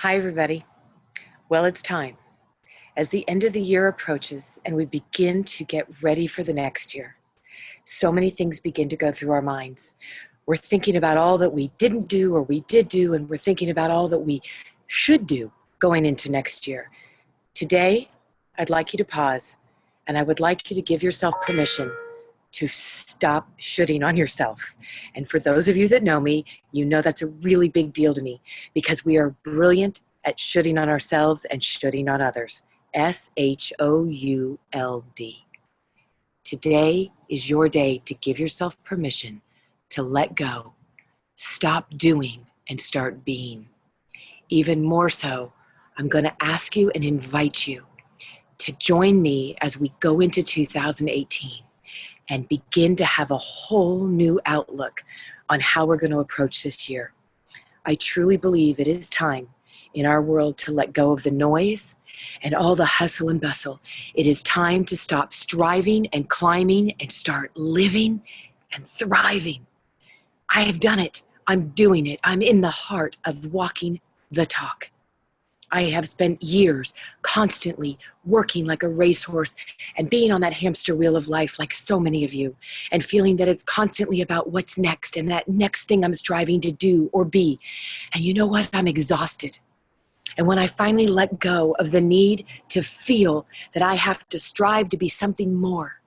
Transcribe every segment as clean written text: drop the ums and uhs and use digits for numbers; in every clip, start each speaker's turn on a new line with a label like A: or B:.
A: Hi, everybody. Well, it's time. As the end of the year approaches and we begin to get ready for the next year, so many things begin to go through our minds. We're thinking about all that we didn't do or we did do, and we're thinking about all that we should do going into next year. Today, I'd like you to pause, and I would like you to give yourself permission to stop shooting on yourself. And for those of you that know me, you know that's a really big deal to me because we are brilliant at shooting on ourselves and shooting on others. SHOULD. Today is your day to give yourself permission to let go, stop doing, and start being. Even more so, I'm going to ask you and invite you to join me as we go into 2018 and begin to have a whole new outlook on how we're going to approach this year. I truly believe it is time in our world to let go of the noise and all the hustle and bustle. It is time to stop striving and climbing and start living and thriving. I have done it. I'm doing it. I'm in the heart of walking the talk. I have spent years constantly working like a racehorse and being on that hamster wheel of life like so many of you, and feeling that it's constantly about what's next and that next thing I'm striving to do or be. And you know what? I'm exhausted. And when I finally let go of the need to feel that I have to strive to be something more,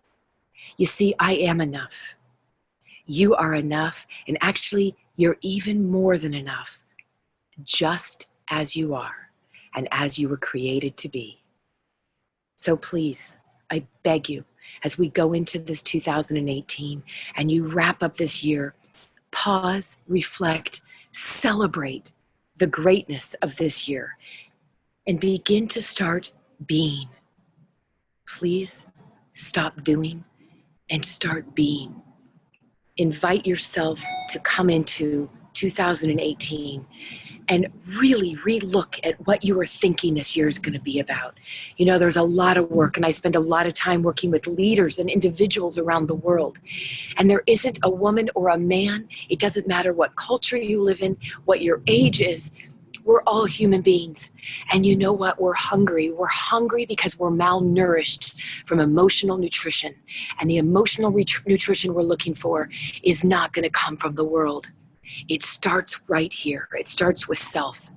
A: you see, I am enough. You are enough, and actually, you're even more than enough, just as you are. And as you were created to be. So please, I beg you, as we go into this 2018 and you wrap up this year, pause, reflect, celebrate the greatness of this year, and begin to start being. Please stop doing and start being. Invite yourself to come into 2018 and really relook at what you were thinking this year is going to be about. You know, there's a lot of work, and I spend a lot of time working with leaders and individuals around the world. And there isn't a woman or a man. It doesn't matter what culture you live in, what your age is. We're all human beings. And you know what? We're hungry. We're hungry because we're malnourished from emotional nutrition. And the emotional nutrition we're looking for is not going to come from the world. It starts right here. It starts with self.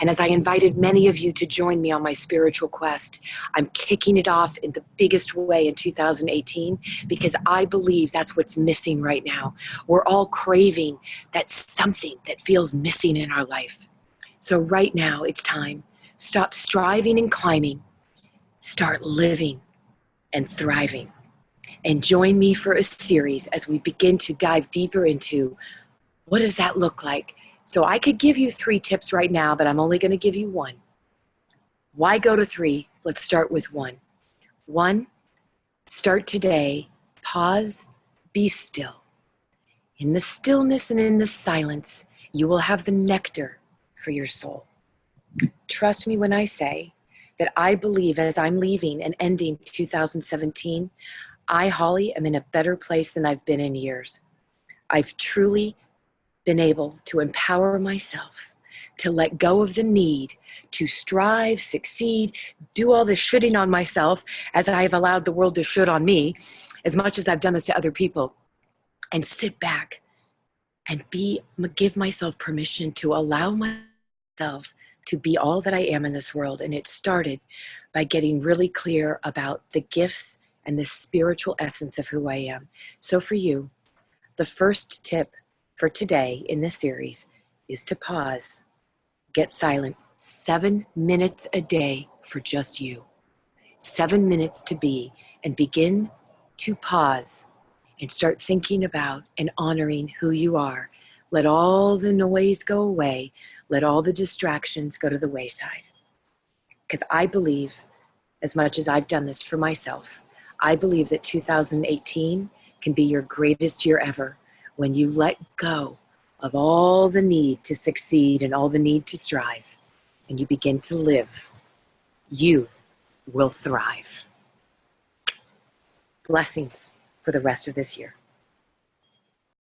A: And as I invited many of you to join me on my spiritual quest, I'm kicking it off in the biggest way in 2018 because I believe that's what's missing right now. We're all craving that something that feels missing in our life. So right now, it's time. Stop striving and climbing. Start living and thriving. And join me for a series as we begin to dive deeper into what does that look like? So I could give you 3 tips right now, but I'm only going to give you 1. Why go to 3? Let's start with 1. 1, start today, pause, be still. In the stillness and in the silence, you will have the nectar for your soul. Trust me when I say that I believe as I'm leaving and ending 2017, I, Holly, am in a better place than I've been in years. I've truly been able to empower myself to let go of the need to strive, succeed, do all this shooting on myself as I have allowed the world to shoot on me, as much as I've done this to other people, and sit back and give myself permission to allow myself to be all that I am in this world. And it started by getting really clear about the gifts and the spiritual essence of who I am. So for you, the first tip for today in this series is to pause, get silent, 7 minutes a day for just you. 7 minutes to be, and begin to pause and start thinking about and honoring who you are. Let all the noise go away. Let all the distractions go to the wayside. Because I believe, as much as I've done this for myself, I believe that 2018 can be your greatest year ever. When you let go of all the need to succeed and all the need to strive, and you begin to live, you will thrive. Blessings for the rest of this year.